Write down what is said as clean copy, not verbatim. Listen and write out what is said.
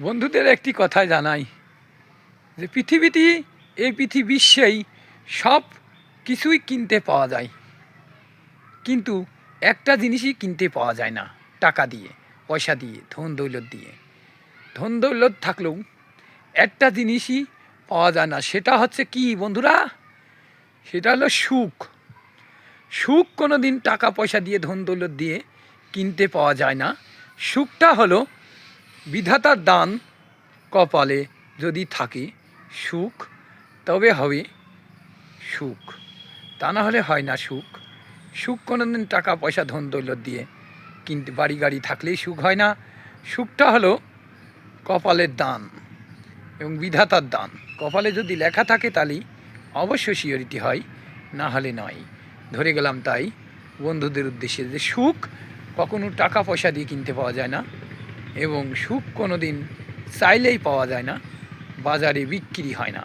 বন্ধুদের একটি কথা জানাই যে এই বিশ্বেই সব কিছুই কিনতে পাওয়া যায়, কিন্তু একটা জিনিসই কিনতে পাওয়া যায় না টাকা দিয়ে, পয়সা দিয়ে, ধন দৌলত দিয়ে। ধন দৌলত থাকলেও একটা জিনিসই পাওয়া যায় না, সেটা হচ্ছে কি বন্ধুরা? সেটা হলো সুখ। সুখ কোনো দিন টাকা পয়সা দিয়ে, ধন দৌলত দিয়ে কিনতে পাওয়া যায় না। সুখটা হলো বিধাতার দান। কপালে যদি থাকে সুখ, তবে হবে সুখ, তা না হলে হয় না সুখ। সুখ কোনো দিন টাকা পয়সা, ধন দৌলত দিয়ে কিনতে, বাড়ি গাড়ি থাকলেই সুখ হয় না। সুখটা হলো কপালের দান এবং বিধাতার দান। কপালে যদি লেখা থাকে তাহলেই অবশ্য সিওরিটি হয়, না হলে নয়। ধরে গেলাম তাই বন্ধুদের উদ্দেশ্যে যে সুখ কখনো টাকা পয়সা দিয়ে কিনতে পাওয়া যায় না, এবং সুখ কোনো দিন চাইলেই পাওয়া যায় না, বাজারে বিক্রি হয় না।